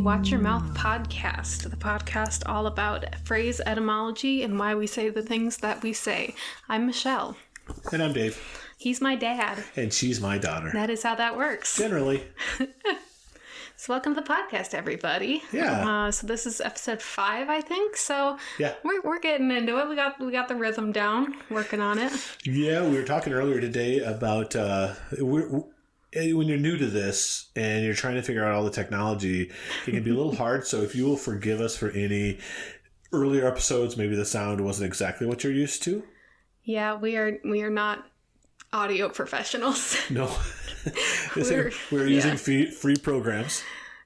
Watch Your Mouth podcast, the podcast all about phrase etymology and why we say the things that we say. I'm Michelle. And I'm Dave. He's my dad. And she's my daughter. That is how that works. Generally. So welcome to the podcast, everybody. Yeah. So this is episode 5, I think. So yeah, we're getting into it. We got the rhythm down, working on it. Yeah, we were talking earlier today about when you're new to this and you're trying to figure out all the technology, it can be a little hard. So if you will forgive us for any earlier episodes, maybe the sound wasn't exactly what you're used to. Yeah, we are not audio professionals. No. we're using free programs.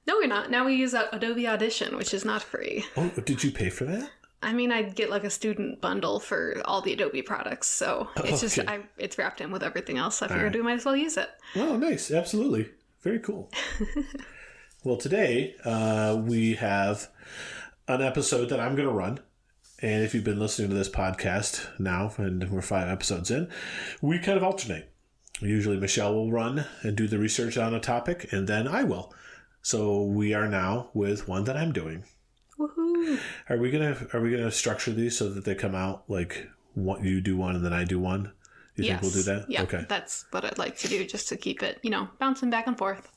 No, we're not. Now we use Adobe Audition, which is not free. Oh, did you pay for that? I mean, I'd get like a student bundle for all the Adobe products, so it's just it's wrapped in with everything else. So I figured we might as well use it. Oh, nice! Absolutely, very cool. Well, today we have an episode that I'm going to run, and if you've been listening to this podcast now, and we're 5 episodes in, we kind of alternate. Usually, Michelle will run and do the research on a topic, and then I will. So we are now with one that I'm doing. Woohoo! Are we gonna structure these so that they come out like you do one and then I do one? You think we'll do that? Yeah, okay. That's what I'd like to do, just to keep it, bouncing back and forth.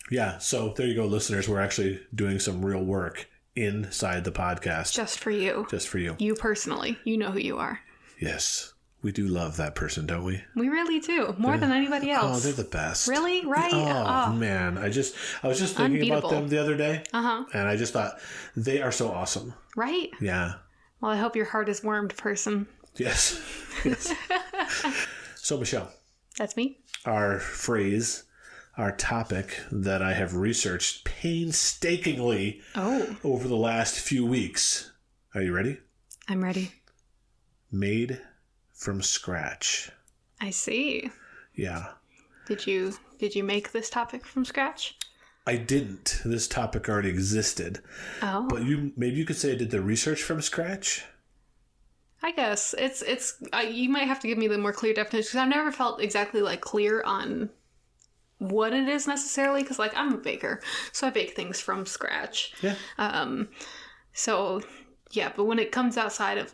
Yeah. So there you go, listeners. We're actually doing some real work inside the podcast. Just for you. Just for you. You personally. You know who you are. Yes. We do love that person, don't we? We really do. More than anybody else. Oh, they're the best. Really? Right? Oh, man. I was just thinking about them the other day. Uh-huh. And I just thought, they are so awesome. Right? Yeah. Well, I hope your heart is warmed, person. Yes. So, Michelle. That's me. Our topic that I have researched painstakingly over the last few weeks. Are you ready? I'm ready. Made from scratch. I see. Yeah. Did you make this topic from scratch? I didn't. This topic already existed. Oh. But maybe you could say I did the research from scratch? I guess. It's you might have to give me the more clear definition, because I've never felt exactly clear on what it is necessarily, because I'm a baker, so I bake things from scratch. Yeah. So yeah, but when it comes outside of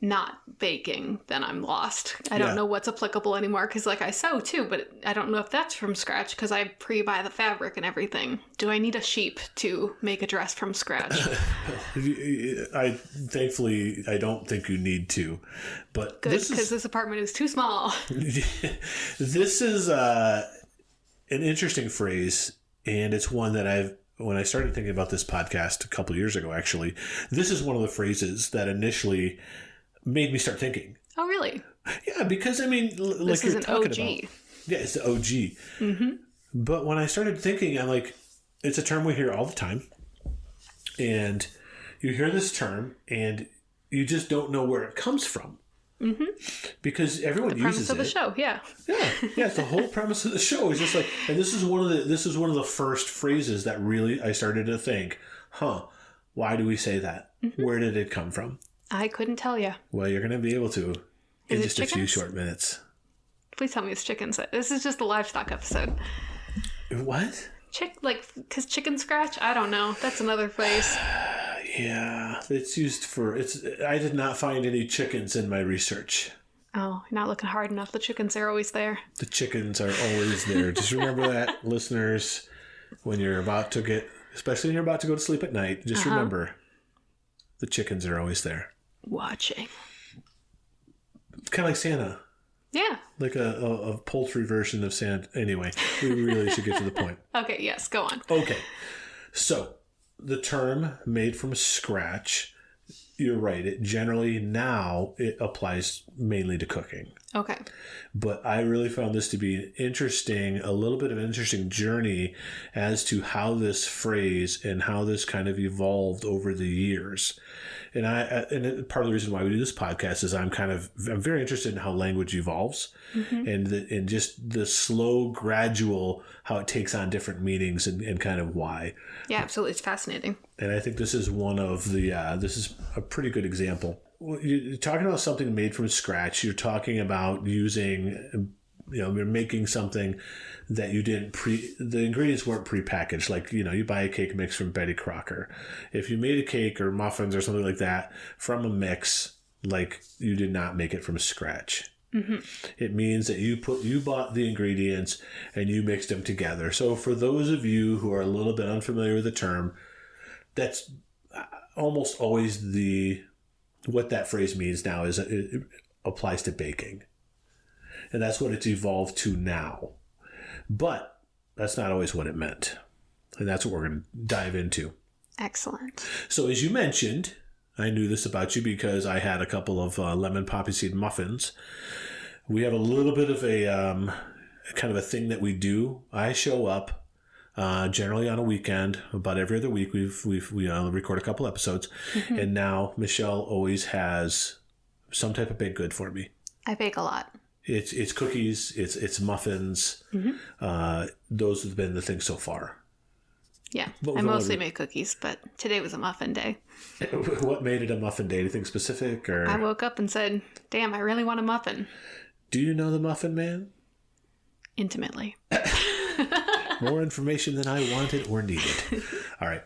not baking, then I'm lost. I don't know what's applicable anymore, because I sew too, but I don't know if that's from scratch because I pre-buy the fabric and everything. Do I need a sheep to make a dress from scratch? Thankfully I don't think you need to, but good, because this apartment is too small. This is an interesting phrase, and it's one that when I started thinking about this podcast a couple years ago, actually, this is one of the phrases that initially made me start thinking. Oh, really? Yeah, because this is an OG. Yeah, it's the OG. Mm-hmm. But when I started thinking, I'm like, it's a term we hear all the time, and you hear this term, and you just don't know where it comes from. Mm-hmm. Because everyone uses it. The premise of the show, yeah. Yeah. It's the whole premise of the show is just and this is one of the first phrases that really I started to think, why do we say that? Mm-hmm. Where did it come from? I couldn't tell you. Well, you're going to be able to in just a few short minutes. Please tell me it's chickens. This is just a livestock episode. What? Because chicken scratch? I don't know. That's another phrase. Yeah, it's used for I did not find any chickens in my research. Oh, you're not looking hard enough. The chickens are always there. The chickens are always there. Just remember that, listeners, when you're about to especially when you're about to go to sleep at night, just remember the chickens are always there. Watching. It's kind of like Santa. Yeah. Like a poultry version of Santa. Anyway, we really should get to the point. Okay, yes, go on. Okay. So, the term made from scratch, you're right. It applies mainly to cooking. Okay. But I really found this to be a little bit of an interesting journey as to how this phrase and how this kind of evolved over the years. And part of the reason why we do this podcast is I'm very interested in how language evolves, and just the slow, gradual, how it takes on different meanings and kind of why. Yeah, absolutely. It's fascinating. And I think this is this is a pretty good example. You're talking about something made from scratch. You're talking about using, you're making something that you didn't the ingredients weren't prepackaged. Like, you buy a cake mix from Betty Crocker. If you made a cake or muffins or something like that from a mix, like, you did not make it from scratch. Mm-hmm. It means that you bought the ingredients and you mixed them together. So for those of you who are a little bit unfamiliar with the term, that's almost always what that phrase means now is it applies to baking. And that's what it's evolved to now. But that's not always what it meant. And that's what we're going to dive into. Excellent. So as you mentioned, I knew this about you because I had a couple of lemon poppy seed muffins. We have a little bit of a kind of a thing that we do. I show up generally on a weekend, about every other week. We record a couple episodes, and now Michelle always has some type of baked good for me. I bake a lot. It's cookies, it's muffins. Those have been the things so far. Yeah, I mostly make cookies, but today was a muffin day. What made it a muffin day? Anything specific? Or I woke up and said, "Damn, I really want a muffin." Do you know the Muffin Man? Intimately. More information than I wanted or needed. All right.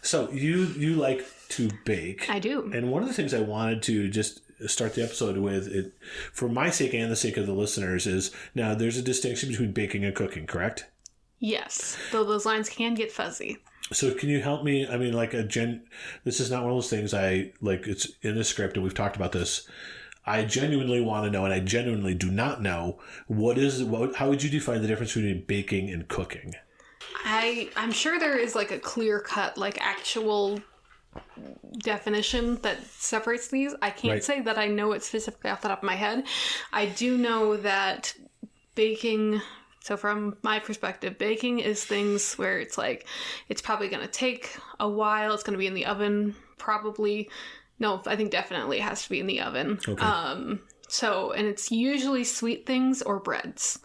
So you like to bake. I do. And one of the things I wanted to just start the episode with, for my sake and the sake of the listeners, is now there's a distinction between baking and cooking, correct? Yes, though those lines can get fuzzy. So can you help me? I mean, this is not one of those things it's in the script and we've talked about this. I genuinely want to know, and I genuinely do not know, how would you define the difference between baking and cooking? I'm sure there is like a clear-cut, like actual definition that separates these. I can't say that I know it specifically off the top of my head. I do know that baking... So from my perspective, baking is things where it's like, it's probably going to take a while. It's going to be in the oven, probably. No, I think definitely it has to be in the oven. Okay. And it's usually sweet things or breads.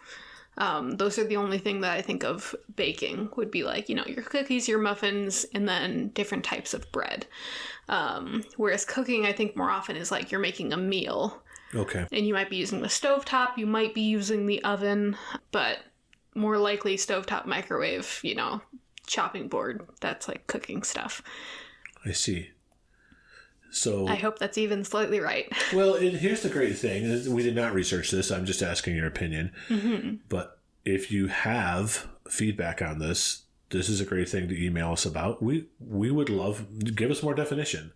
Those are the only thing that I think of baking would be like, your cookies, your muffins, and then different types of bread. Whereas cooking, I think more often is like you're making a meal. Okay. And you might be using the stovetop, you might be using the oven, but more likely stovetop, microwave, chopping board. That's like cooking stuff. I see. So I hope that's even slightly right. Well, here's the great thing. We did not research this. I'm just asking your opinion. Mm-hmm. But if you have feedback on this is a great thing to email us about. We would love, give us more definition.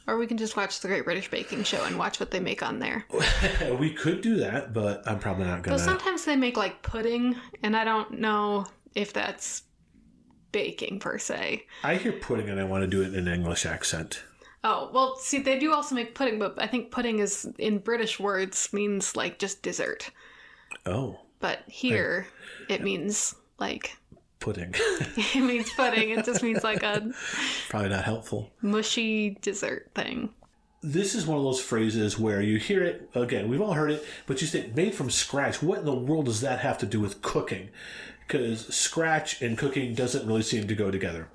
Or we can just watch the Great British Baking Show and watch what they make on there. We could do that, but I'm probably not going to. But sometimes they make like pudding, and I don't know if that's baking per se. I hear pudding and I want to do it in an English accent. Oh, well, see, they do also make pudding, but I think pudding is, in British words, means like just dessert. Oh. But here, it means like... pudding. It means pudding. It just means like a... Probably not helpful. Mushy dessert thing. This is one of those phrases where you hear it, again, we've all heard it, but you say, made from scratch. What in the world does that have to do with cooking? Because scratch and cooking doesn't really seem to go together.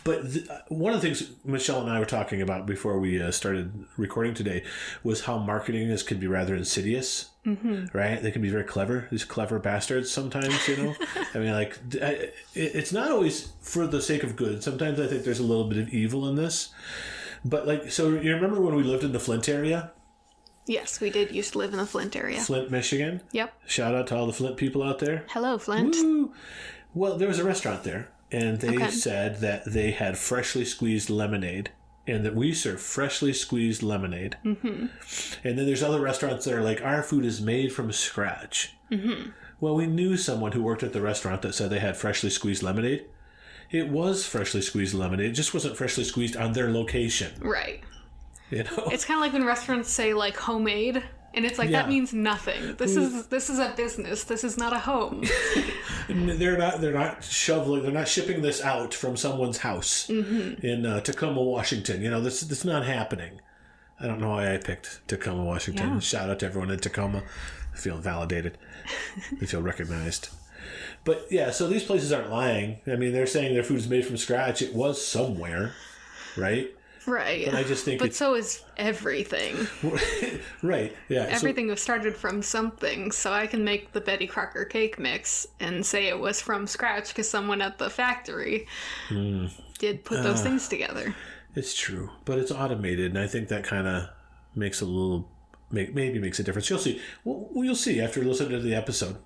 But one of the things Michelle and I were talking about before we started recording today was how marketing can be rather insidious, right? They can be very clever, these clever bastards sometimes, I mean, it's not always for the sake of good. Sometimes I think there's a little bit of evil in this. But so you remember when we lived in the Flint area? Yes, we did used to live in the Flint area. Flint, Michigan? Yep. Shout out to all the Flint people out there. Hello, Flint. Woo! Well, there was a restaurant there. And they said that they had freshly squeezed lemonade and that we serve freshly squeezed lemonade. Mm-hmm. And then there's other restaurants that are like, our food is made from scratch. Mm-hmm. Well, we knew someone who worked at the restaurant that said they had freshly squeezed lemonade. It was freshly squeezed lemonade. It just wasn't freshly squeezed on their location. Right. It's kind of like when restaurants say like homemade. And it's like, that means nothing. This is a business. This is not a home. They're not shipping this out from someone's house in Tacoma, Washington. This is not happening. I don't know why I picked Tacoma, Washington. Yeah. Shout out to everyone in Tacoma. I feel validated. I feel recognized. But yeah, so these places aren't lying. I mean, they're saying their food is made from scratch. It was somewhere, right? Right. But I just think so is everything. Right. Yeah. Everything was started from something. So I can make the Betty Crocker cake mix and say it was from scratch because someone at the factory did put those things together. It's true, but it's automated, and I think that kind of makes maybe makes a difference. You'll see. You'll see after listening to the episode.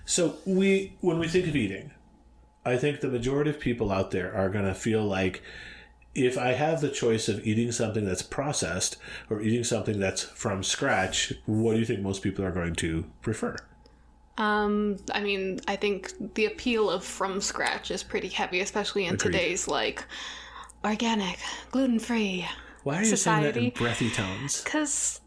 So when we think of eating, I think the majority of people out there are going to feel like, if I have the choice of eating something that's processed or eating something that's from scratch, what do you think most people are going to prefer? I mean, I think the appeal of from scratch is pretty heavy, especially in today's, like, organic, gluten-free Why are you saying that in breathy tones? Because...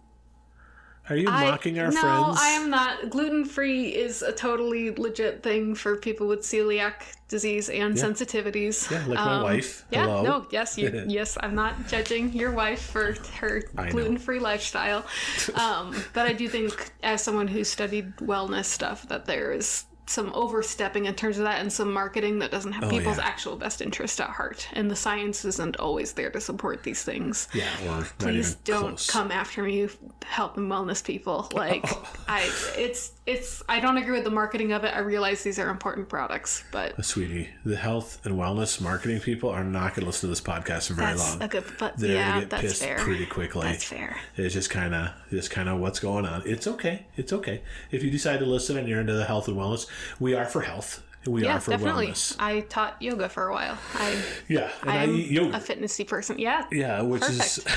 Are you mocking our friends? No, I am not. Gluten-free is a totally legit thing for people with celiac disease and sensitivities. Yeah, like my wife. Yeah, Hello. no, yes, yes, I'm not judging your wife for her gluten-free lifestyle. But I do think, as someone who studied wellness stuff, that there is some overstepping in terms of that, and some marketing that doesn't have people's actual best interest at heart. And the science isn't always there to support these things. Yeah, or please don't come after me, health and wellness people. Like, I don't agree with the marketing of it. I realize these are important products, but sweetie, the health and wellness marketing people are not going to listen to this podcast for very long. They're going to get pissed pretty quickly. That's fair. It's just kind of what's going on. It's okay. It's okay if you decide to listen and you're into the health and wellness. We are for health. We are for definitely. Wellness. I taught yoga for a while. I eat yoga. A fitnessy person. Yeah. Yeah, which perfect. Is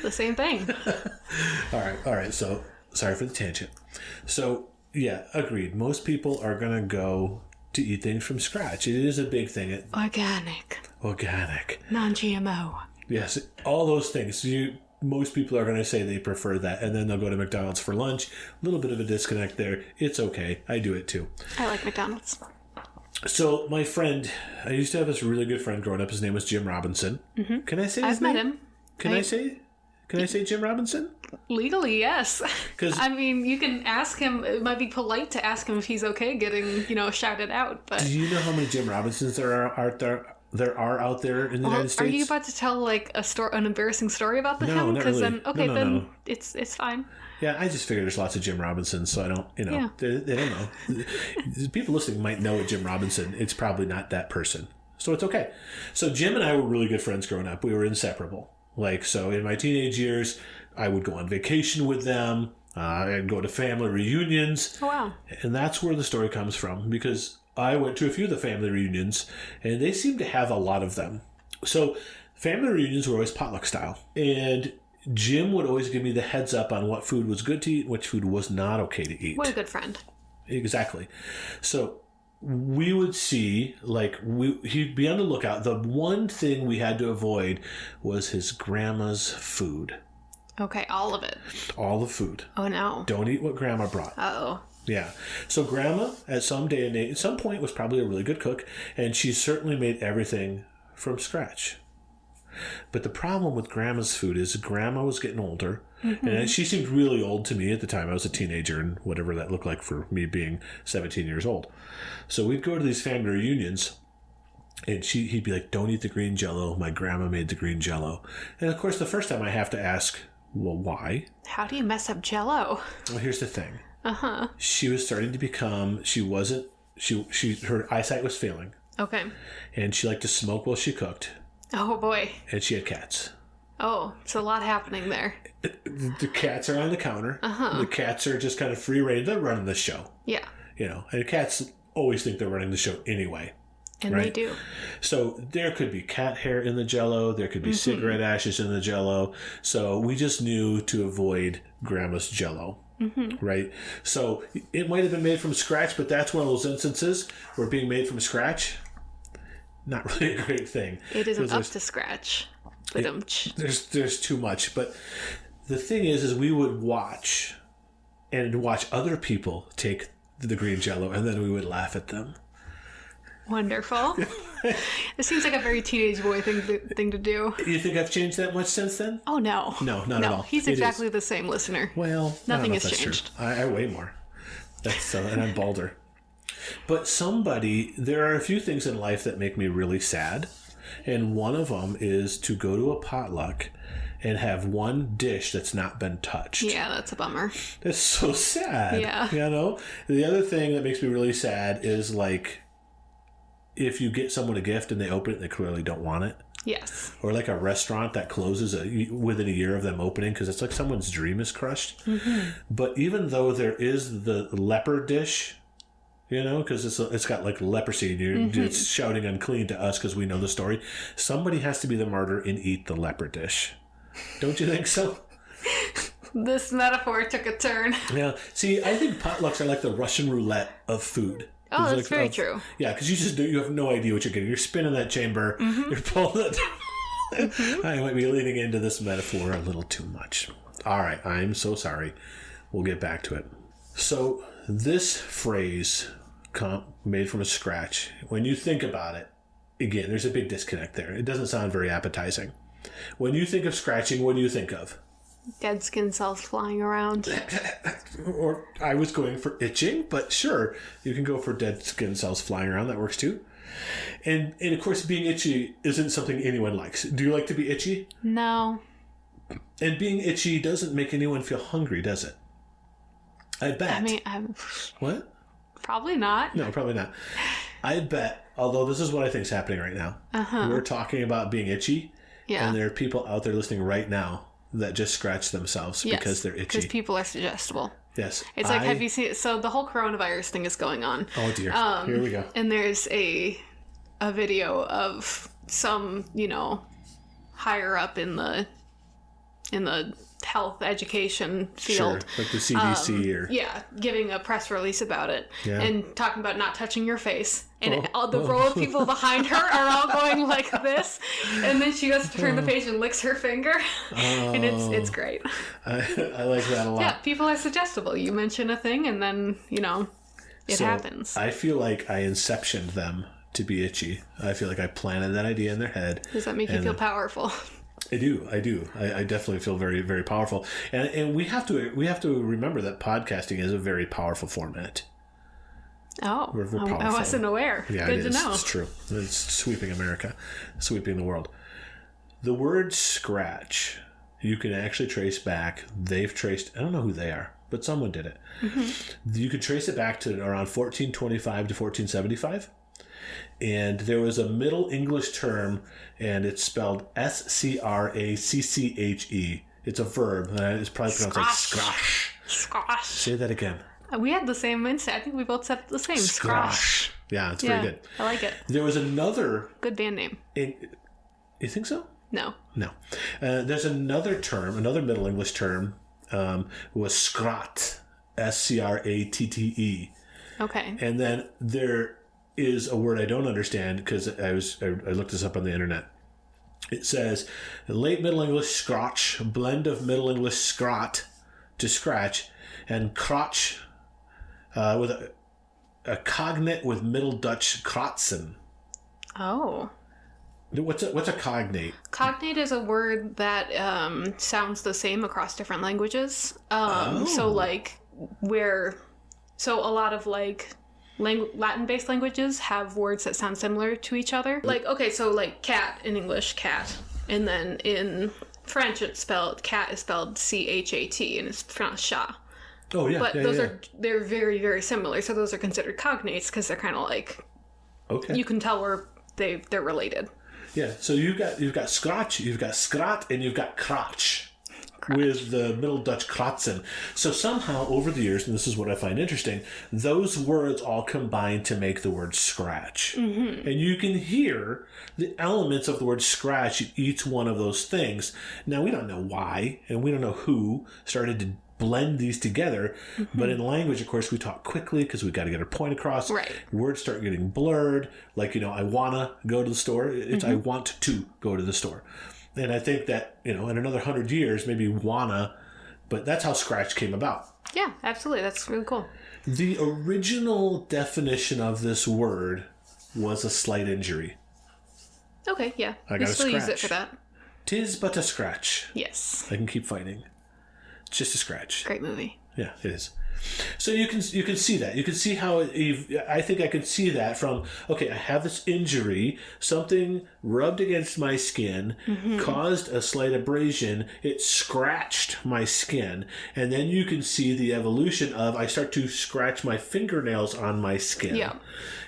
the same thing. All right. So sorry for the tangent. So yeah, agreed. Most people are gonna go to eat things from scratch. It is a big thing. Organic. Non-GMO. Yes, all those things. Most people are going to say they prefer that, and then they'll go to McDonald's for lunch. A little bit of a disconnect there. It's okay. I do it too. I like McDonald's. So my friend, I used to have this really good friend growing up. His name was Jim Robinson. Mm-hmm. Can I say his name? I've met him. Can I say Jim Robinson? Legally, yes. I mean, you can ask him. It might be polite to ask him if he's okay getting, shouted out. But do you know how many Jim Robinsons there are out there in the United States? Are you about to tell an embarrassing story about him? No, not really. Then it's fine. Yeah, I just figured there's lots of Jim Robinsons, so I don't, they don't know. People listening might know a Jim Robinson. It's probably not that person, so it's okay. So Jim and I were really good friends growing up. We were inseparable. So in my teenage years, I would go on vacation with them. I'd go to family reunions. Oh, wow. And that's where the story comes from, because I went to a few of the family reunions, and they seemed to have a lot of them. So family reunions were always potluck style. And Jim would always give me the heads up on what food was good to eat and which food was not okay to eat. What a good friend. Exactly. So we would see, he'd be on the lookout. The one thing we had to avoid was his grandma's food. Okay, all of it. All the food. Oh, no. Don't eat what grandma brought. Uh-oh. Yeah. So grandma, at some point, was probably a really good cook, and she certainly made everything from scratch. But the problem with grandma's food is grandma was getting older, and she seemed really old to me at the time. I was a teenager, and whatever that looked like for me being 17 years old. So we'd go to these family reunions, and he'd be like, don't eat the green Jell-O. My grandma made the green Jell-O. And of course, the first time I have to ask, well, why? How do you mess up Jell-O? Well, here's the thing. Uh-huh. She was starting to become, her eyesight was failing. Okay. And she liked to smoke while she cooked. Oh, boy. And she had cats. Oh, it's a lot happening there. The cats are on the counter. The cats are just kind of free reign. They're running the show. Yeah. And cats always think they're running the show anyway. And right? They do. So there could be cat hair in the Jell-O. There could be cigarette ashes in the Jell-O. So we just knew to avoid grandma's Jell-O. Right? So it might have been made from scratch, but that's one of those instances where being made from scratch, not really a great thing. It isn't up to scratch. There's too much. But the thing is we would watch and watch other people take the green Jell-O, and then we would laugh at them. Wonderful. It seems like a very teenage boy thing to do. You think I've changed that much since then? Oh, no. No, not at all. He's exactly the same listener. Well, nothing has changed. I weigh more. And I'm balder. But there are a few things in life that make me really sad. And one of them is to go to a potluck and have one dish that's not been touched. Yeah, that's a bummer. That's so sad. Yeah. You know? The other thing that makes me really sad is like if you get someone a gift and they open it and they clearly don't want it. Yes. Or like a restaurant that closes within a year of them opening because it's like someone's dream is crushed. Mm-hmm. But even though there is the leper dish, you know, because it's got like leprosy and it's shouting unclean to us because we know the story, somebody has to be the martyr and eat the leper dish. Don't you think so? This metaphor took a turn. Yeah. See, I think potlucks are like the Russian roulette of food. Oh, that's very true. Yeah, because you have no idea what you're getting. You're spinning that chamber. Mm-hmm. You're pulling it. I might be leaning into this metaphor a little too much. All right, I'm so sorry. We'll get back to it. So this phrase, made from scratch, when you think about it, again, there's a big disconnect there. It doesn't sound very appetizing. When you think of scratching, what do you think of? Dead skin cells flying around. Or I was going for itching, but sure, you can go for dead skin cells flying around. That works too. And of course, being itchy isn't something anyone likes. Do you like to be itchy? No. And being itchy doesn't make anyone feel hungry, does it? I bet. I mean, what? Probably not. No, probably not. I bet, although this is what I think is happening right now. We're talking about being itchy. Yeah. And there are people out there listening right now that just scratch themselves because they're itchy. Because people are suggestible. Yes. It's like, have you seen... So the whole coronavirus thing is going on. Oh, dear. Here we go. And there's a video of some, higher up in the health education field. Sure, like the CDC Yeah, giving a press release about it. Yeah. And talking about not touching your face. And all the row of people behind her are all going like this. And then she goes to turn the page and licks her finger. And it's great. I like that a lot. Yeah, people are suggestible. You mention a thing and then, it happens. I feel like I inceptioned them to be itchy. I feel like I planted that idea in their head. Does that make you feel powerful? I do. I definitely feel very, very powerful. And we have to remember that podcasting is a very powerful format. Oh, I wasn't aware. Yeah, Good to know. It's true. It's sweeping America, sweeping the world. The word scratch, you can actually trace back. They've traced, I don't know who they are, but someone did it. Mm-hmm. You could trace it back to around 1425 to 1475. And there was a Middle English term, and it's spelled S-C-R-A-C-C-H-E. It's a verb. It's probably pronounced like scratch. Scratch. Say that again. We had the same instinct. I think we both said the same. Scratch. Yeah, it's very good. I like it. There was another... Good band name. You think so? No. There's another term, another Middle English term, was scrat. S-C-R-A-T-T-E. Okay. And then there is a word I don't understand because I looked this up on the internet. It says, late Middle English scratch, blend of Middle English scrat to scratch, and crotch with a cognate with Middle Dutch kratzen. Oh. What's a cognate? Cognate is a word that sounds the same across different languages. So a lot of Latin-based languages have words that sound similar to each other. Cat in English, cat. And then in French, cat is spelled C-H-A-T, and it's pronounced chat. Oh, yeah. But they're very, very similar. So those are considered cognates because they're kind of like... Okay. You can tell where they're related. Yeah, so you've got scratch, you've got scrat, and you've got crotch. With the Middle Dutch kratzen. So somehow over the years, and this is what I find interesting, those words all combine to make the word scratch. Mm-hmm. And you can hear the elements of the word scratch in each one of those things. Now, we don't know why, and we don't know who started to blend these together. Mm-hmm. But in language, of course, we talk quickly because we've got to get our point across. Right. Words start getting blurred. Like, I want to go to the store. It's I want to go to the store. And I think that, in another 100 years, maybe wanna, but that's how scratch came about. Yeah, absolutely. That's really cool. The original definition of this word was a slight injury. Okay, yeah. I We got a still use it scratch. for that. 'Tis but a scratch. Yes. I can keep fighting. It's just a scratch. Great movie. Yeah, it is. So you can see that. You can see how I think I can see that from, okay, I have this injury, something rubbed against my skin, caused a slight abrasion, it scratched my skin, and then you can see the evolution of I start to scratch my fingernails on my skin. Yeah.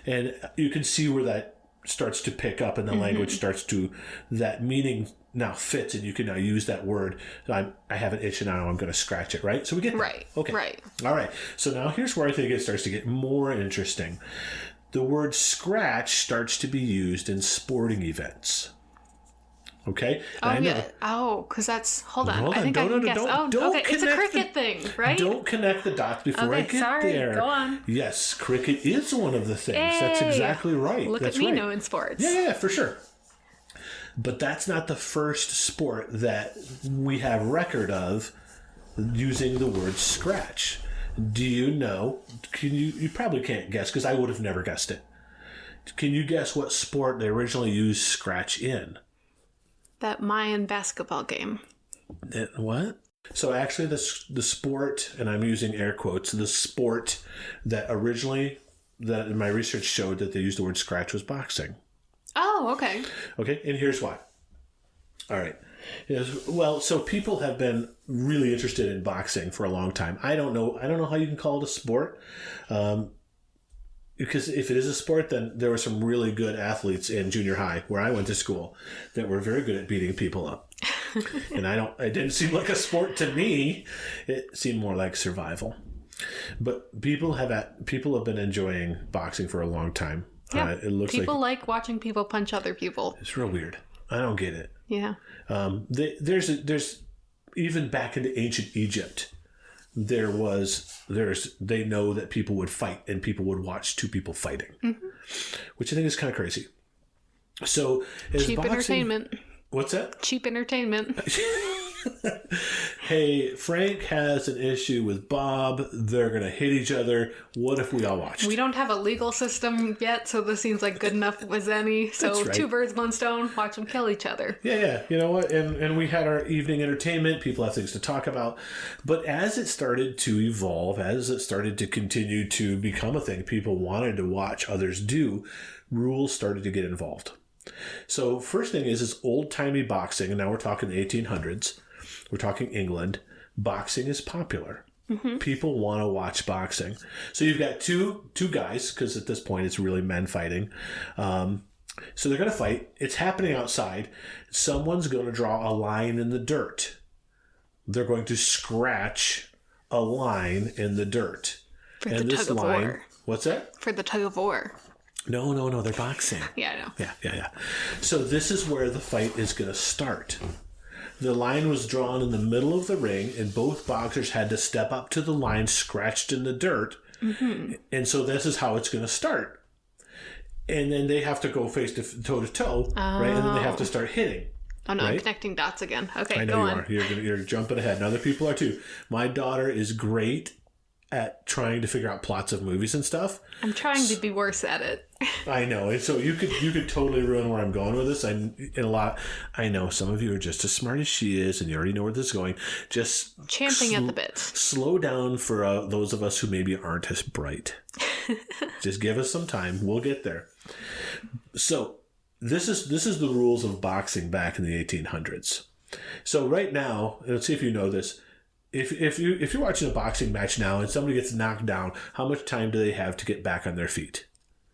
And you can see where that starts to pick up and the language starts to, that meaning now fits, and you can now use that word. I have an itch and now I'm going to scratch it, right? So we get that. Right. Okay. Right. All right. So now here's where I think it starts to get more interesting. The word scratch starts to be used in sporting events. Okay? Oh, And yeah. Oh, because that's... Hold on. Hold I on. think I can guess. Don't Okay. It's a connect cricket thing, right? Don't connect the dots before I Okay, get sorry. there. Go on. Yes, cricket is one of the things. That's Hey! exactly right. Look That's at me right. knowing sports. Yeah, for sure. But that's not the first sport that we have record of using the word scratch. Do you know? You probably can't guess because I would have never guessed it. Can you guess what sport they originally used scratch in? That Mayan basketball game. What? So actually the sport, and I'm using air quotes, the sport that originally, that in my research showed that they used the word scratch was boxing. Oh, okay. Okay, and here's why. All right. Well, so people have been really interested in boxing for a long time. I don't know how you can call it a sport. Because if it is a sport, then there were some really good athletes in junior high where I went to school that were very good at beating people up. And it didn't seem like a sport to me. It seemed more like survival. But people have been enjoying boxing for a long time. Yeah. It looks people like watching people punch other people. It's real weird. I don't get it. Yeah. There's even back into ancient Egypt, they know that people would fight and people would watch two people fighting, which I think is kind of crazy. So cheap entertainment. What's that? Cheap entertainment. Hey, Frank has an issue with Bob. They're going to hit each other. What if we all watched? We don't have a legal system yet, so this seems like good enough as any. So That's right. Two birds, one stone, watch them kill each other. Yeah. You know what? And we had our evening entertainment. People have things to talk about. But as it started to evolve, as it started to continue to become a thing people wanted to watch others do, rules started to get involved. So first thing is old-timey boxing, and now we're talking the 1800s. We're talking England. Boxing is popular. People want to watch boxing. So you've got two guys, because at this point it's really men fighting. So they're going to fight. It's happening outside. Someone's going to draw a line in the dirt. They're going to scratch a line in the dirt. For the tug of war. What's that? For the tug of war. No, they're boxing. Yeah, I know. Yeah. So this is where the fight is going to start. The line was drawn in the middle of the ring, and both boxers had to step up to the line scratched in the dirt. And so this is how it's going to start. And then they have to go face to toe to toe, right? And then they have to start hitting. Oh no, right? I'm connecting dots again. Okay, I know go you on. are. You're jumping ahead, and other people are too. My daughter is great at trying to figure out plots of movies and stuff. I'm trying to be worse at it. I know, and so you could totally ruin where I'm going with this. I know some of you are just as smart as she is, and you already know where this is going. Just Champing at the bit. Slow down for those of us who maybe aren't as bright. Just give us some time. We'll get there. So this is the rules of boxing back in the 1800s. So right now, let's see if you know this. If you're watching a boxing match now and somebody gets knocked down, how much time do they have to get back on their feet?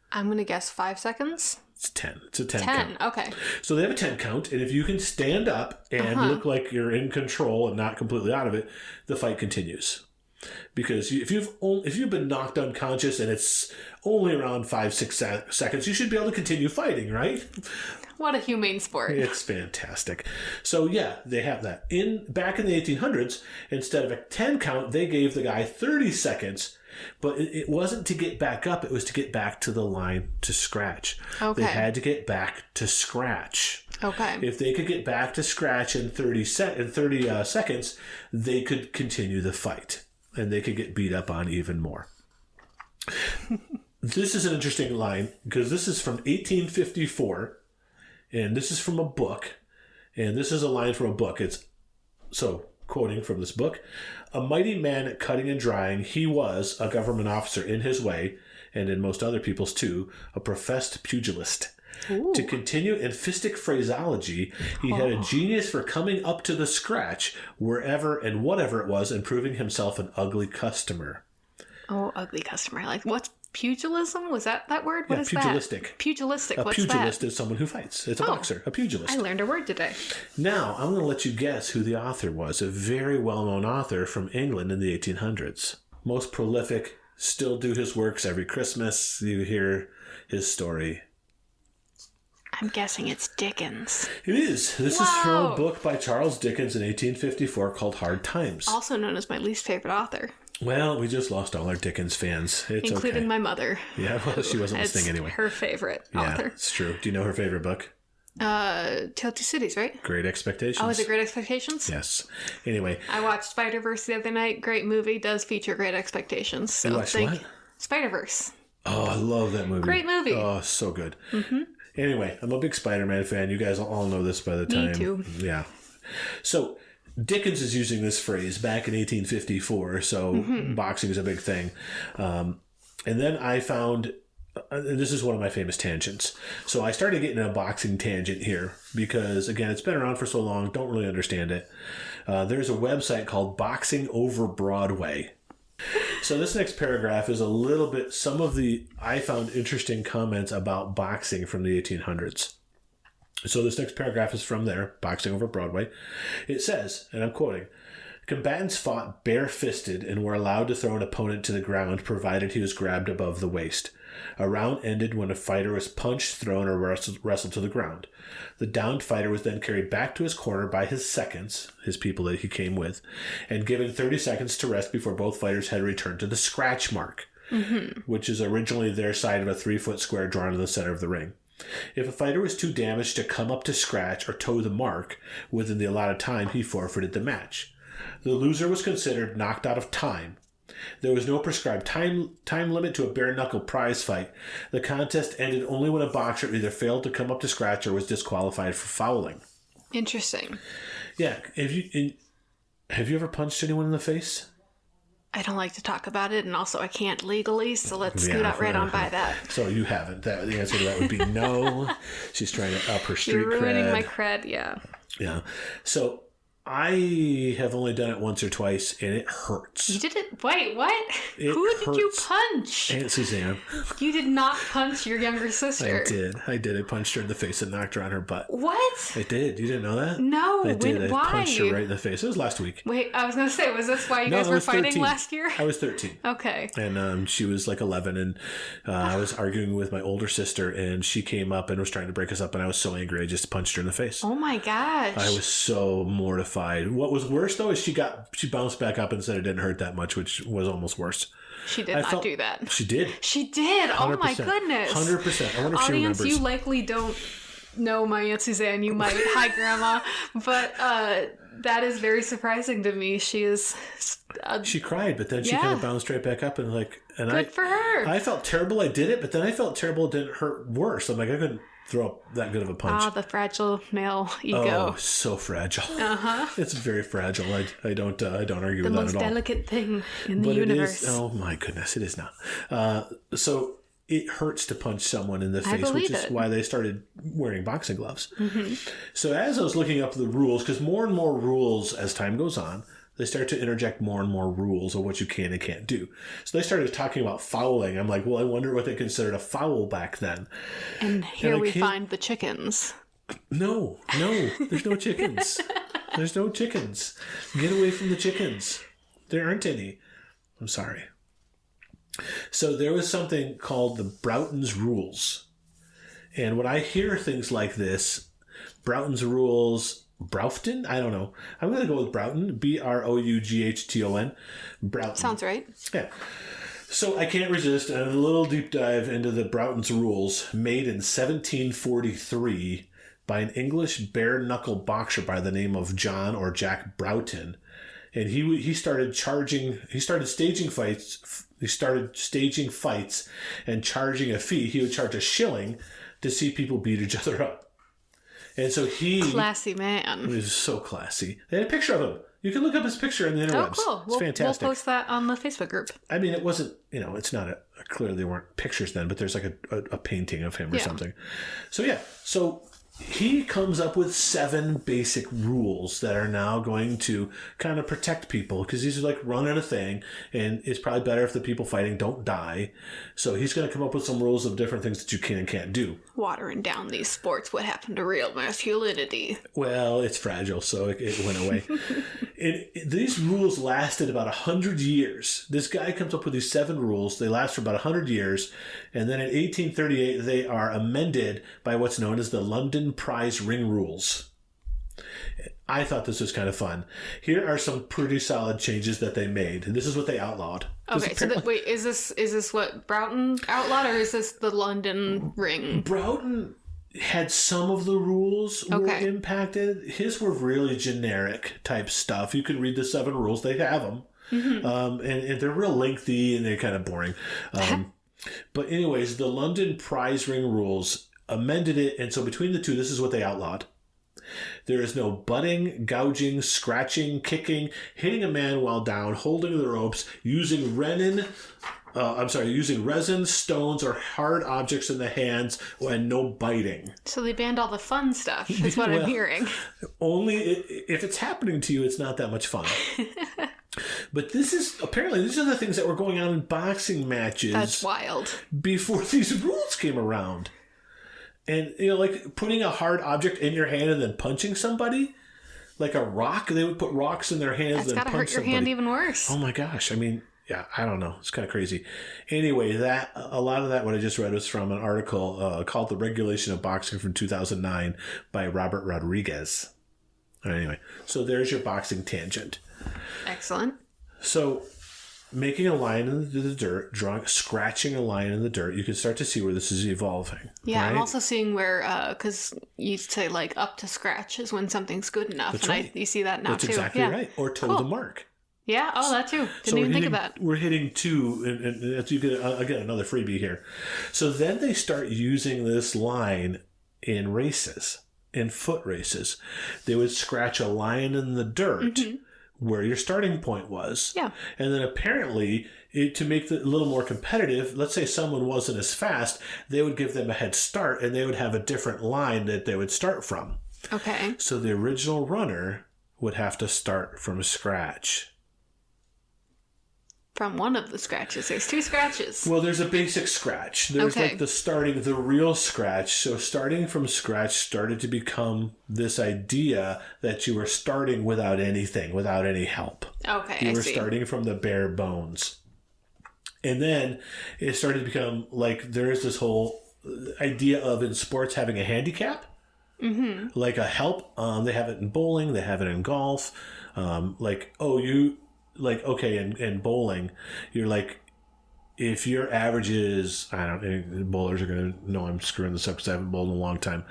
I'm going to guess 5 seconds. It's 10. It's a 10 10, count. okay. So they have a 10 count, and if you can stand up and look like you're in control and not completely out of it, the fight continues. Because if you've been knocked unconscious and it's only around 5-6 seconds, you should be able to continue fighting, right? What a humane sport. It's fantastic. So yeah, they have that. Back in the 1800s, instead of a 10 count, they gave the guy 30 seconds. But it wasn't to get back up, it was to get back to the line to scratch. Okay. They had to get back to scratch. Okay. If they could get back to scratch in 30 seconds, they could continue the fight. and they could get beat up on even more. This is an interesting line because this is from 1854, and this is from a book, and this is a line from a book. Quoting from this book, "A mighty man at cutting and drying, he was a government officer in his way, and in most other people's too, a professed pugilist. Ooh. To continue in fistic phraseology, he had a genius for coming up to the scratch wherever and whatever it was and proving himself an ugly customer." Oh, ugly customer. Like, what's pugilism? Was that word? What is pugilistic. That? Pugilistic. What's that? A pugilist is someone who fights. It's a boxer. A pugilist. I learned a word today. Now, I'm going to let you guess who the author was. A very well-known author from England in the 1800s. Most prolific, still do his works every Christmas. You hear his story. I'm guessing it's Dickens. It is. This is from a book by Charles Dickens in 1854 called Hard Times. Also known as my least favorite author. Well, we just lost all our Dickens fans. It's including my mother. Yeah, well, she wasn't listening anyway. Her favorite author. Yeah, it's true. Do you know her favorite book? Tale of Two Cities, right? Great Expectations. Oh, is it Great Expectations? Yes. Anyway. I watched Spider-Verse the other night. Great movie. Does feature Great Expectations. So you watched what? Spider-Verse. Oh, I love that movie. Great movie. Oh, so good. Mm-hmm. Anyway, I'm a big Spider-Man fan. You guys all know this by the time. Me too. Yeah. So Dickens is using this phrase back in 1854, so boxing is a big thing. And then I found, this is one of my famous tangents. So I started getting a boxing tangent here because, again, it's been around for so long, don't really understand it. There's a website called Boxing Over Broadway. So this next paragraph is a little bit, some of the, I found interesting comments about boxing from the 1800s. So this next paragraph is from there, Boxing Over Broadway. It says, and I'm quoting, "Combatants fought bare-fisted and were allowed to throw an opponent to the ground provided he was grabbed above the waist. A round ended when a fighter was punched, thrown, or wrestled to the ground. The downed fighter was then carried back to his corner by his seconds, his people that he came with, and given 30 seconds to rest before both fighters had returned to the scratch mark, which is originally their side of a 3-foot square drawn in the center of the ring. If a fighter was too damaged to come up to scratch or toe the mark within the allotted time, he forfeited the match. The loser was considered knocked out of time. There was no prescribed time limit to a bare-knuckle prize fight. The contest ended only when a boxer either failed to come up to scratch or was disqualified for fouling." Interesting. Yeah. Have you ever punched anyone in the face? I don't like to talk about it, and also I can't legally, so let's scoot out right on by that. So you haven't. The answer to that would be no. She's trying to up her street cred. You're ruining my cred, yeah. Yeah. So I have only done it once or twice, and it hurts. You did it? Wait, what? Who did you punch? Aunt Suzanne. You did not punch your younger sister. I did. I punched her in the face and knocked her on her butt. What? I did. You didn't know that? No. I did. Why? I punched her right in the face. It was last week. Wait, I was going to say, was this why you guys were fighting 13. last year? I was 13. Okay. And she was like 11, and I was arguing with my older sister, and she came up and was trying to break us up, and I was so angry I just punched her in the face. Oh my gosh. I was so mortified. What was worse, though, is she bounced back up and said it didn't hurt that much, which was almost worse. She did not do that. She did. She did. 100%. Oh my goodness. 100%. I wonder if she remembers. Audience, you likely don't know my Aunt Suzanne. You might. Hi, Grandma. But that is very surprising to me. She is. She cried, but then she kind of bounced right back up and Good for her. I felt terrible. I did it, but then I felt terrible. It didn't hurt worse. I'm like, I couldn't throw up that good of a punch. Ah, the fragile male ego. Oh, so fragile. Uh-huh. It's very fragile. I don't argue with that at all. The most delicate thing in the universe. Oh my goodness, it is not. So it hurts to punch someone in the face, which is why they started wearing boxing gloves. Mm-hmm. So as I was looking up the rules, because more and more rules as time goes on, they start to interject more and more rules of what you can and can't do. So they started talking about fouling. I'm like, well, I wonder what they considered a foul back then. And here we find the chickens. No, there's no chickens. There's no chickens. Get away from the chickens. There aren't any. I'm sorry. So there was something called the Broughton's Rules. And when I hear things like this, Broughton's Rules... Broughton? I don't know. I'm going to go with Broughton. Broughton. Broughton. Sounds right. Yeah. So I can't resist a little deep dive into the Broughton's Rules, made in 1743 by an English bare-knuckle boxer by the name of John or Jack Broughton. and he started staging fights. He started staging fights and charging a fee. He would charge $1 to see people beat each other up. And so classy man. He was so classy. They had a picture of him. You can look up his picture on the interwebs. Oh, cool. It's fantastic. We'll post that on the Facebook group. I mean, it wasn't, it's not clearly they weren't pictures then, but there's like a painting of him or something. So, yeah. So he comes up with 7 basic rules that are now going to kind of protect people, because he's like running a thing, and it's probably better if the people fighting don't die. So he's going to come up with some rules of different things that you can and can't do. Watering down these sports would happen to real masculinity. Well, it's fragile, so it went away. These rules lasted about 100 years. This guy comes up with these 7 rules. They last for about 100 years. And then in 1838, they are amended by what's known as the London Prize Ring Rules. I thought this was kind of fun. Here are some pretty solid changes that they made. And this is what they outlawed. Okay, so wait, is this what Broughton outlawed, or is this the London Ring? Broughton had some of the rules were impacted. His were really generic type stuff. You can read the 7 rules. They have them. Mm-hmm. And they're real lengthy and they're kind of boring. But anyways, the London Prize Ring Rules amended it. And so between the two, this is what they outlawed. There is no butting, gouging, scratching, kicking, hitting a man while down, holding the ropes, using resin, stones, or hard objects in the hands, and no biting. So they banned all the fun stuff, is what I'm hearing. Only if it's happening to you, it's not that much fun. But these are the things that were going on in boxing matches. That's wild. Before these rules came around. And, like putting a hard object in your hand and then punching somebody, like a rock, they would put rocks in their hands and punch somebody. That's gotta hurt your hand even worse. Oh my gosh. I mean, yeah, I don't know. It's kind of crazy. Anyway, a lot of that, what I just read, was from an article called The Regulation of Boxing from 2009 by Robert Rodriguez. Anyway, so there's your boxing tangent. Excellent. So, making a line in the dirt, scratching a line in the dirt, you can start to see where this is evolving. Yeah, right? I'm also seeing where, because you say like up to scratch is when something's good enough. That's and right. You see that now That's too. That's exactly right. Or toe the mark. Yeah, that too. Didn't even think of that. We're hitting 2, and you get again another freebie here. So then they start using this line in races, in foot races. They would scratch a line in the dirt where your starting point was. Yeah. And then apparently, to make it a little more competitive, let's say someone wasn't as fast, they would give them a head start, and they would have a different line that they would start from. Okay. So the original runner would have to start from scratch. From one of the scratches. There's 2 scratches. Well, there's a basic scratch. There's like the real scratch. So starting from scratch started to become this idea that you were starting without anything, without any help. Okay, You were starting from the bare bones. And then it started to become like there's this whole idea of in sports having a handicap. Mm-hmm. Like a help. They have it in bowling. They have it in golf. In bowling, you're like, if your average is, bowlers are going to know I'm screwing this up because I haven't bowled in a long time.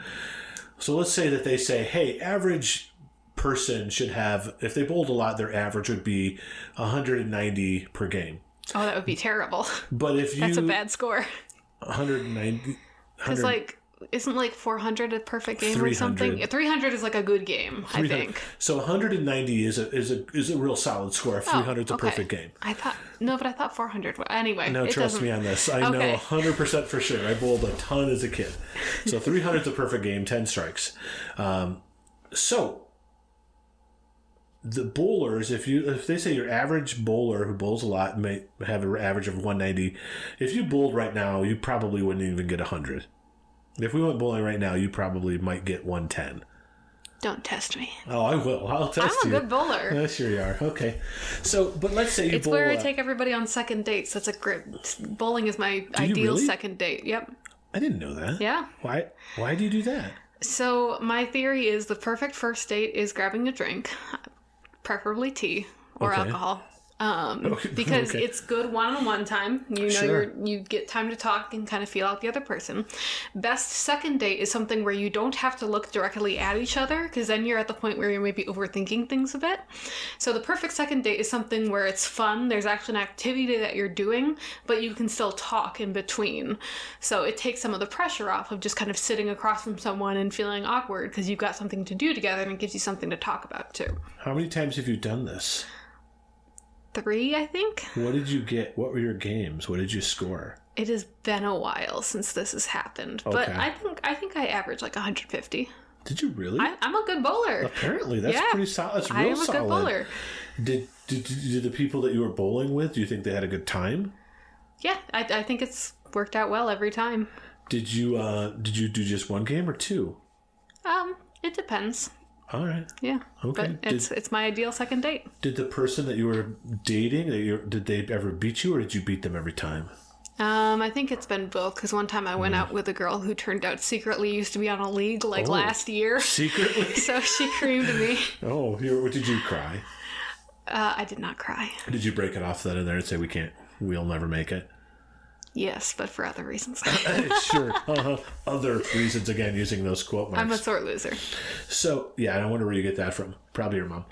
So let's say that they say, hey, average person should have, if they bowled a lot, their average would be 190 per game. Oh, that would be terrible. But if you... That's a bad score. 190... Because, isn't 400 a perfect game 300. or something? 300 is like a good game, I think. So 190 is a real solid score. 300 is a perfect game. I thought 400. Anyway, no, trust me on this. I know 100% for sure. I bowled a ton as a kid. So 300 is a perfect game, 10 strikes. So the bowlers, if they say your average bowler who bowls a lot may have an average of 190, if you bowled right now, you probably wouldn't even get 100. If we went bowling right now, you probably might get 110. Don't test me. Oh, I will. I'll test you. I'm a good bowler. Yeah, sure you are. Okay. So, but let's say you bowl... It's where I take everybody on second dates. That's a great... Bowling is my ideal second date. Yep. I didn't know that. Yeah. Why do you do that? So, my theory is the perfect first date is grabbing a drink, preferably tea or alcohol. Because it's good one-on-one time. You know, Sure. you get time to talk and kind of feel out the other person. Best second date is something where you don't have to look directly at each other, because then you're at the point where you're maybe overthinking things a bit. So the perfect second date is something where it's fun. There's actually an activity that you're doing, but you can still talk in between. So it takes some of the pressure off of just kind of sitting across from someone and feeling awkward, because you've got something to do together and it gives you something to talk about too. How many times have you done this? 3, I think. What did you get? What were your games? What did you score? It has been a while since this has happened, but I think I average like 150. Did you really? I'm a good bowler. Apparently, that's pretty solid. That's real I am a solid. good bowler. Did the people that you were bowling with, do you think they had a good time? Yeah, I think it's worked out well every time. Did you do just one game or 2? It depends. All right. Yeah. Okay. But it's my ideal second date. Did the person that you were dating, did they ever beat you, or did you beat them every time? I think it's been both, because one time I went out with a girl who turned out secretly used to be on a league last year. Secretly? So she creamed me. Oh, did you cry? I did not cry. Did you break it off then and there and say, we'll never make it? Yes, but for other reasons. Sure. Other reasons, again, using those quote marks. I'm a sore loser. So, yeah, and I wonder where you get that from. Probably your mom.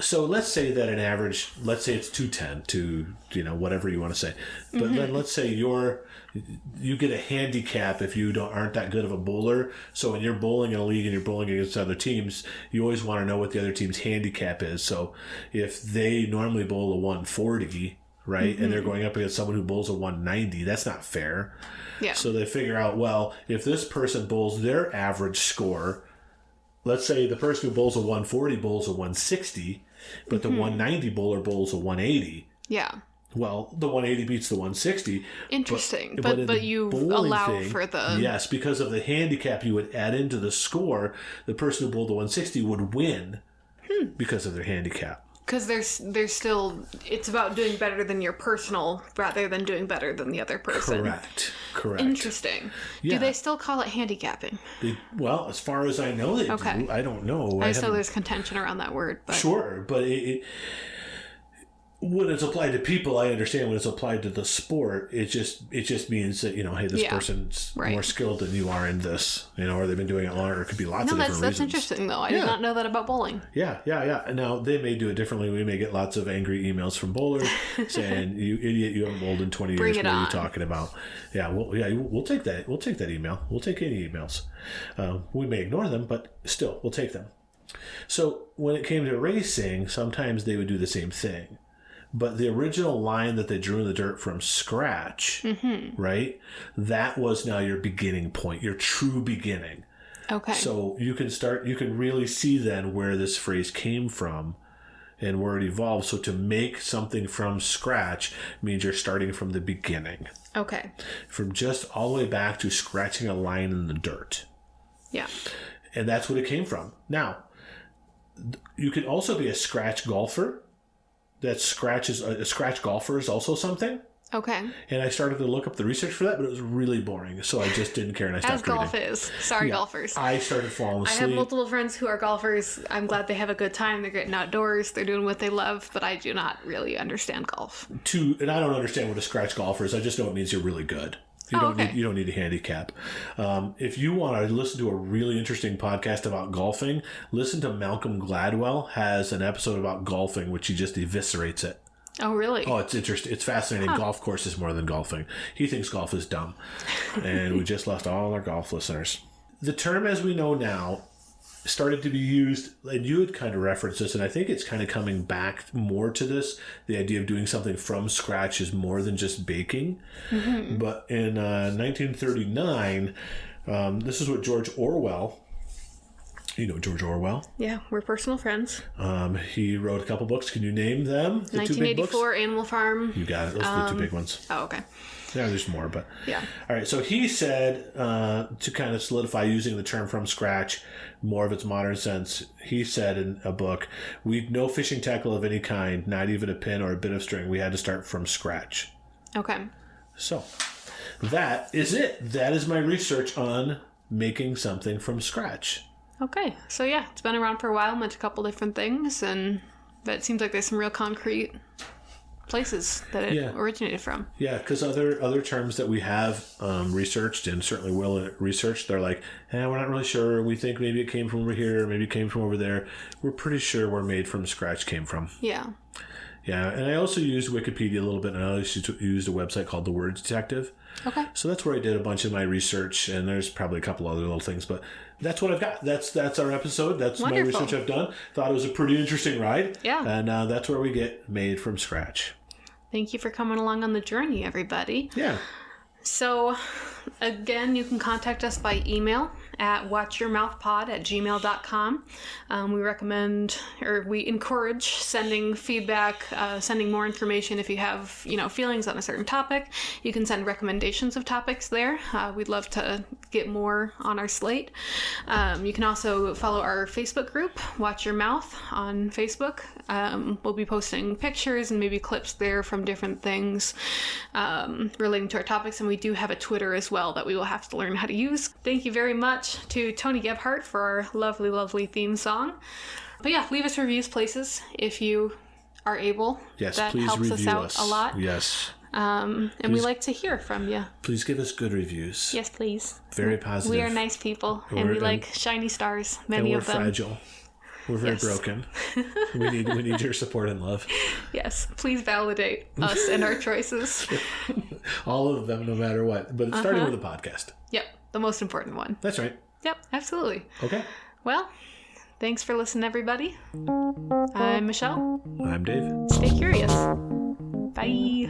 So let's say that an average, let's say it's 210 to, whatever you want to say. But then let's say you get a handicap if you aren't that good of a bowler. So when you're bowling in a league and you're bowling against other teams, you always want to know what the other team's handicap is. So if they normally bowl a 140, right, and they're going up against someone who bowls a 190, that's not fair. Yeah. So they figure out, well, if this person bowls their average score, let's say the person who bowls a 140 bowls a 160, but the 190 bowler bowls a 180. Yeah. Well, the 180 beats the 160. Interesting. But you allow for the... Yes, because of the handicap you would add into the score, the person who bowled the 160 would win because of their handicap. Because there's still... It's about doing better than your personal rather than doing better than the other person. Correct. Interesting. Yeah. Do they still call it handicapping? Well, as far as I know, they do. I don't know. I just know there's contention around that word. But... Sure, but when it's applied to people, I understand. When it's applied to the sport, it just means that, hey, this person's more skilled than you are in this, or they've been doing it longer. It could be lots of different reasons. That's interesting, though. I did not know that about bowling. Yeah. Now, they may do it differently. We may get lots of angry emails from bowlers saying, you idiot, you haven't bowled in 20 years. What are you talking about? Yeah, we'll take that. We'll take that email. We'll take any emails. We may ignore them, but still, we'll take them. So when it came to racing, sometimes they would do the same thing. But the original line that they drew in the dirt from scratch, right? That was now your beginning point, your true beginning. Okay. So you can really see then where this phrase came from and where it evolved. So to make something from scratch means you're starting from the beginning. Okay. From just all the way back to scratching a line in the dirt. Yeah. And that's what it came from. Now, you could also be a scratch golfer. That a scratch golfer is also something. Okay. And I started to look up the research for that, but it was really boring, so I just didn't care and I stopped reading. As golf is. Sorry, golfers. I started falling asleep. I have multiple friends who are golfers. I'm glad they have a good time. They're getting outdoors. They're doing what they love, but I do not really understand golf. And I don't understand what a scratch golfer is. I just know it means you're really good. You don't need a handicap. If you want to listen to a really interesting podcast about golfing, listen to Malcolm Gladwell has an episode about golfing, which he just eviscerates it. Oh, really? Oh, it's interesting. It's fascinating. Golf course is more than golfing. He thinks golf is dumb. And we just lost all our golf listeners. The term as we know now started to be used, and you had kind of referenced this, and I think it's kind of coming back more to this. The idea of doing something from scratch is more than just baking. Mm-hmm. But in 1939, this is what George Orwell, you know George Orwell? Yeah, we're personal friends. He wrote a couple books. Can you name them? The 1984, Animal Farm. You got it. Those are the two big ones. Oh, okay. Yeah, there's more, but... Yeah. All right, so he said, to kind of solidify using the term from scratch, more of its modern sense, he said in a book, we'd no fishing tackle of any kind, not even a pin or a bit of string. We had to start from scratch. Okay. So, that is it. That is my research on making something from scratch. Okay. So, yeah, it's been around for a while, meant a couple different things, but it seems like there's some real concrete places that it originated from. Yeah, because other terms that we have researched and certainly will research, they're like, we're not really sure. We think maybe it came from over here, maybe it came from over there. We're pretty sure where Made from Scratch came from. Yeah. Yeah, and I also used Wikipedia a little bit, and I also used a website called The Word Detective. Okay. So that's where I did a bunch of my research, and there's probably a couple other little things, but that's what I've got. That's our episode. That's Wonderful. my research I've done. Thought it was a pretty interesting ride. Yeah. And that's where we get Made from Scratch. Thank you for coming along on the journey, everybody. Yeah. So, again, you can contact us by email at watchyourmouthpod@gmail.com. We recommend, or we encourage sending feedback, sending more information. If you have, feelings on a certain topic, you can send recommendations of topics there. We'd love to get more on our slate. You can also follow our Facebook group, Watch Your Mouth, on Facebook. We'll be posting pictures and maybe clips there from different things relating to our topics, and we do have a Twitter as well that we will have to learn how to use. Thank you very much to Tony Gebhardt for our lovely, lovely theme song. But yeah, leave us reviews places if you are able. Yes, that please helps us review out us a lot. Yes. And we like to hear from you. Please give us good reviews. Yes, please. Very positive. We are nice people, and we like shiny stars, many of them. And we're fragile. We're very broken. We need your support and love. Yes, please validate us and our choices. All of them, no matter what. But it's starting with a podcast. Yep, the most important one. That's right. Yep, absolutely. Okay. Well, thanks for listening, everybody. I'm Michelle. I'm Dave. Stay curious. Bye.